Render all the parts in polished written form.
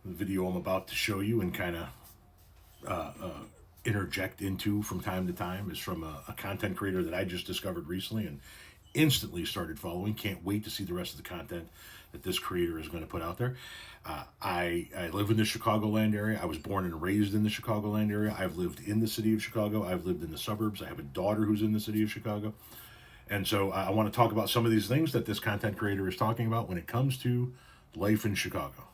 The video I'm about to show you and kind of interject into from time to time is from a content creator that I just discovered recently and instantly started following. Can't wait to see the rest of the content that this creator is going to put out there. I live in the Chicagoland area. I was born and raised in the Chicagoland area. I've lived in the city of Chicago. I've lived in the suburbs. I have a daughter who's in the city of Chicago. And so I want to talk about some of these things that this content creator is talking about when it comes to life in Chicago.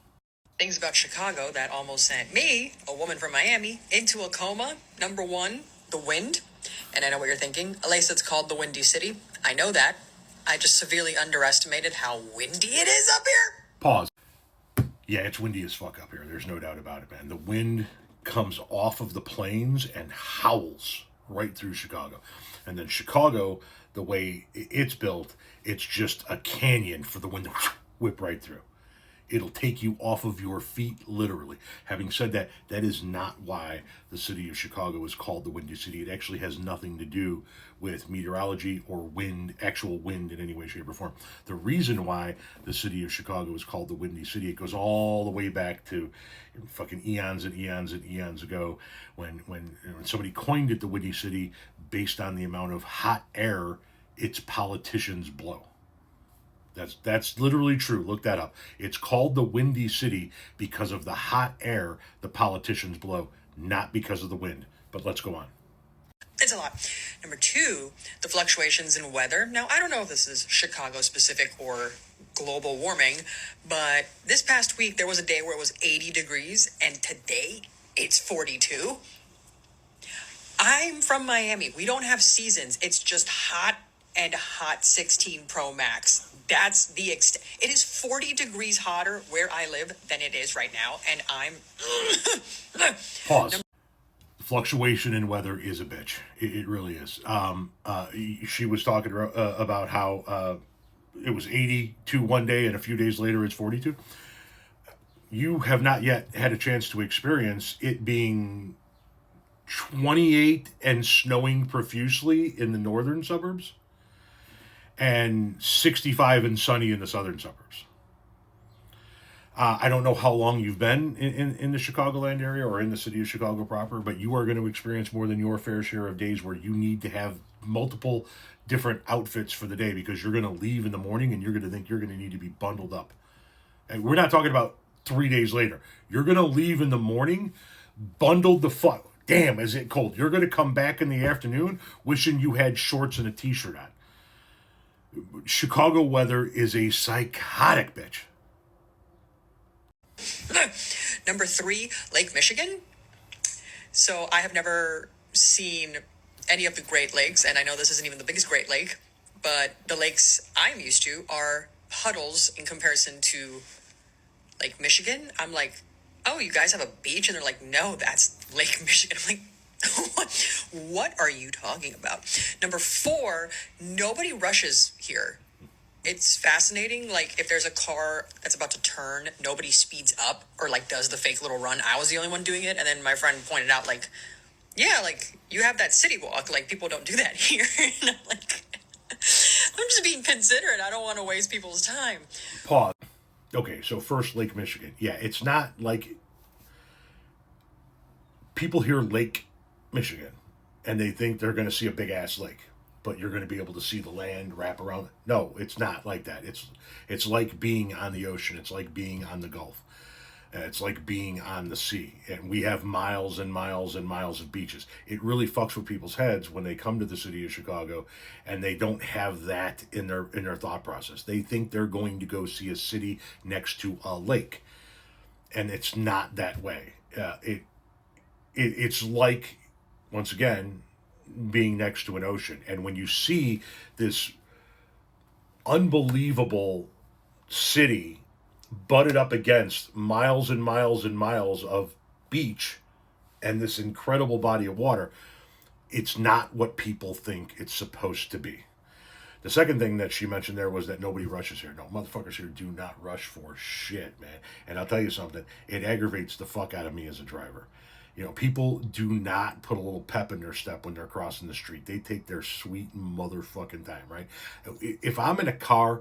Things about Chicago that almost sent me, a woman from Miami, into a coma. Number one, the wind. And I know what you're thinking. Alyssa, it's called the Windy City. I know that. I just severely underestimated how windy it is up here. Pause. Yeah, it's windy as fuck up here. There's no doubt about it, man. The wind comes off of the plains and howls right through Chicago. And then Chicago, the way it's built, it's just a canyon for the wind to whip right through. It'll take you off of your feet, literally. Having said that, that is not why the city of Chicago is called the Windy City. It actually has nothing to do with meteorology or wind, actual wind in any way, shape, or form. The reason why the city of Chicago is called the Windy City, it goes all the way back to fucking eons and eons and eons ago when somebody coined it the Windy City based on the amount of hot air its politicians blow. That's literally true. Look that up. It's called the Windy City because of the hot air the politicians blow, not because of the wind. But let's go on. It's a lot. Number two, the fluctuations in weather. Now, I don't know if this is Chicago specific or global warming, but this past week there was a day where it was 80 degrees, and today it's 42. I'm from Miami. We don't have seasons. It's just hot and hot 16 Pro Max. That's the extent. It is 40 degrees hotter where I live than it is right now, and I'm... Pause. Fluctuation in weather is a bitch. It really is. She was talking about how it was 82 one day and a few days later it's 42. You have not yet had a chance to experience it being 28 and snowing profusely in the northern suburbs and 65 and sunny in the southern suburbs. I don't know how long you've been in the Chicagoland area or in the city of Chicago proper, but you are going to experience more than your fair share of days where you need to have multiple different outfits for the day because you're going to leave in the morning and you're going to think you're going to need to be bundled up. And we're not talking about 3 days later. You're going to leave in the morning bundled the fuck. Damn, is it cold? You're going to come back in the afternoon wishing you had shorts and a t-shirt on. Chicago weather is a psychotic bitch. Number three, Lake Michigan. So I have never seen any of the Great Lakes, and I know this isn't even the biggest Great Lake, but the lakes I'm used to are puddles in comparison to Lake Michigan. I'm like, oh, you guys have a beach? And they're like, no, that's Lake Michigan. I'm like, what are you talking about? Number four, nobody rushes here. It's fascinating. Like, if there's a car that's about to turn, nobody speeds up or, like, does the fake little run. I was the only one doing it. And then my friend pointed out, like, yeah, like, you have that city walk. Like, people don't do that here. And I'm like, I'm just being considerate. I don't want to waste people's time. Pause. Okay, so first, Lake Michigan. Yeah, it's not like people hear Lake Michigan and they think they're going to see a big ass lake, but you're going to be able to see the land wrap around. No, it's not like that. It's like being on the ocean. It's like being on the Gulf. It's like being on the sea. And we have miles and miles and miles of beaches. It really fucks with people's heads when they come to the city of Chicago and they don't have that in their thought process. They think they're going to go see a city next to a lake. And it's not that way. It's like, once again, being next to an ocean. And when you see this unbelievable city butted up against miles and miles and miles of beach and this incredible body of water, it's not what people think it's supposed to be. The second thing that she mentioned there was that nobody rushes here. No, motherfuckers here do not rush for shit, man. And I'll tell you something, it aggravates the fuck out of me as a driver. You know, people do not put a little pep in their step when they're crossing the street. They take their sweet motherfucking time, right? If I'm in a car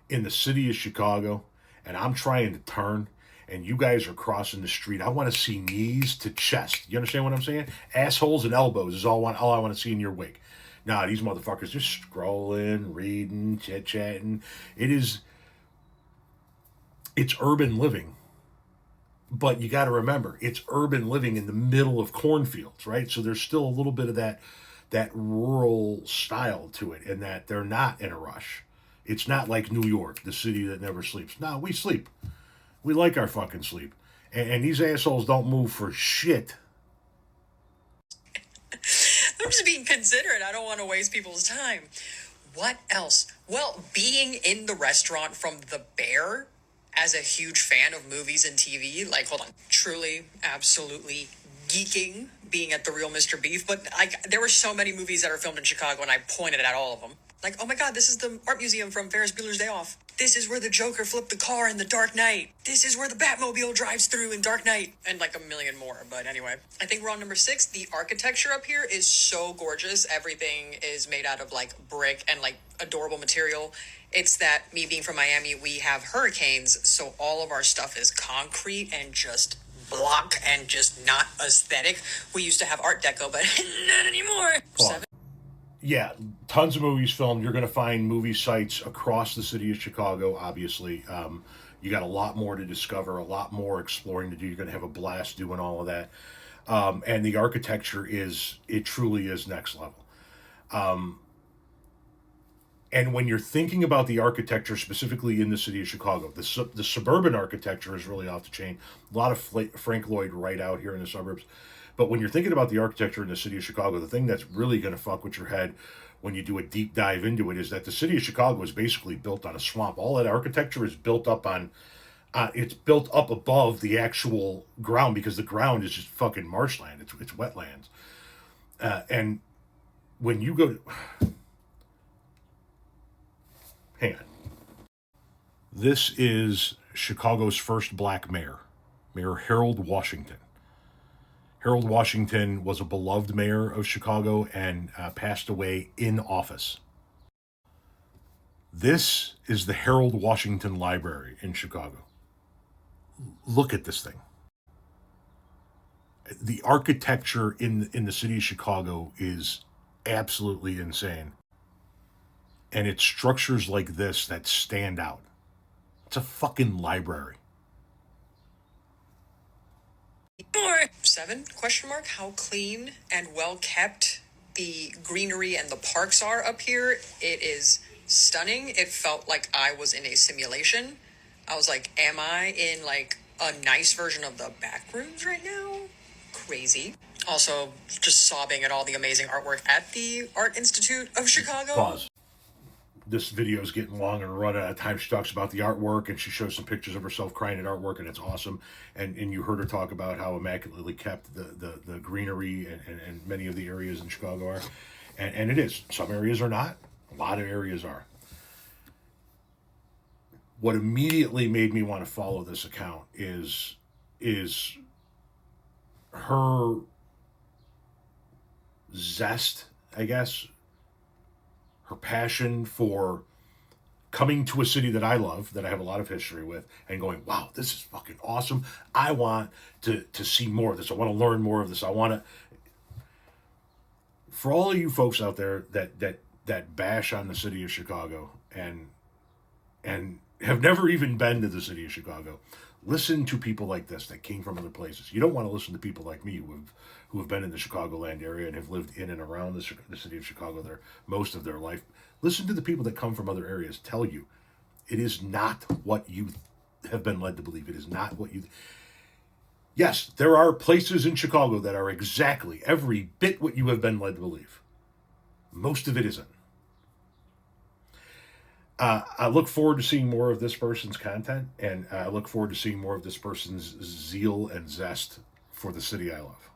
in the city of Chicago and I'm trying to turn and you guys are crossing the street, I want to see knees to chest. You understand what I'm saying? Assholes and elbows is all I want to see in your wake. Nah, these motherfuckers just scrolling, reading, chit-chatting. It's urban living. But you got to remember, it's urban living in the middle of cornfields, right? So there's still a little bit of that rural style to it, and that they're not in a rush. It's not like New York, the city that never sleeps. No, we sleep. We like our fucking sleep. And these assholes don't move for shit. I'm just being considerate. I don't want to waste people's time. What else? Well, being in the restaurant from The Bear as a huge fan of movies and TV, like, hold on, truly, absolutely geeking being at the real Mr. Beef. But there were so many movies that are filmed in Chicago, and I pointed at all of them. Like, oh my God, this is the art museum from Ferris Bueller's Day Off. This is where the Joker flipped the car in The Dark Knight. This is where the Batmobile drives through in Dark Knight. And like a million more. But anyway, I think we're on number 6. The architecture up here is so gorgeous. Everything is made out of like brick and like adorable material. It's that, me being from Miami, we have hurricanes. So all of our stuff is concrete and just block and just not aesthetic. We used to have Art Deco, but not anymore. Well, yeah, tons of movies filmed. You're going to find movie sites across the city of Chicago, obviously. You got a lot more to discover, a lot more exploring to do. You're going to have a blast doing all of that. And the architecture it truly is next level. And when you're thinking about the architecture specifically in the city of Chicago, the suburban architecture is really off the chain. A lot of Frank Lloyd Wright out here in the suburbs. But when you're thinking about the architecture in the city of Chicago, the thing that's really going to fuck with your head when you do a deep dive into it is that the city of Chicago is basically built on a swamp. All that architecture is built up on, it's built up above the actual ground, because the ground is just fucking marshland. It's wetlands. And when you go to, hang on. This is Chicago's first black mayor, Mayor Harold Washington. Harold Washington was a beloved mayor of Chicago and passed away in office. This is the Harold Washington Library in Chicago. Look at this thing. The architecture in the city of Chicago is absolutely insane. And it's structures like this that stand out. It's a fucking library. 7? Question mark. How clean and well kept the greenery and the parks are up here. It is stunning. It felt like I was in a simulation. I was like, am I in like a nice version of the back rooms right now? Crazy. Also, just sobbing at all the amazing artwork at the Art Institute of Chicago. Pause. This video is getting long and run out of time. She talks about the artwork, and she shows some pictures of herself crying at artwork, and it's awesome. And you heard her talk about how immaculately kept the greenery and many of the areas in Chicago are. And it is. Some areas are not. A lot of areas are. What immediately made me want to follow this account is her zest, I guess, her passion for coming to a city that I love, that I have a lot of history with, and going, wow, this is fucking awesome. I want to see more of this. I want to learn more of this. I want to... For all of you folks out there that bash on the city of Chicago and have never even been to the city of Chicago, listen to people like this that came from other places. You don't want to listen to people like me who have been in the Chicagoland area and have lived in and around the city of Chicago most of their life. Listen to the people that come from other areas tell you it is not what you have been led to believe. It is not what you... Yes, there are places in Chicago that are exactly every bit what you have been led to believe. Most of it isn't. I look forward to seeing more of this person's content, and I look forward to seeing more of this person's zeal and zest for the city I love.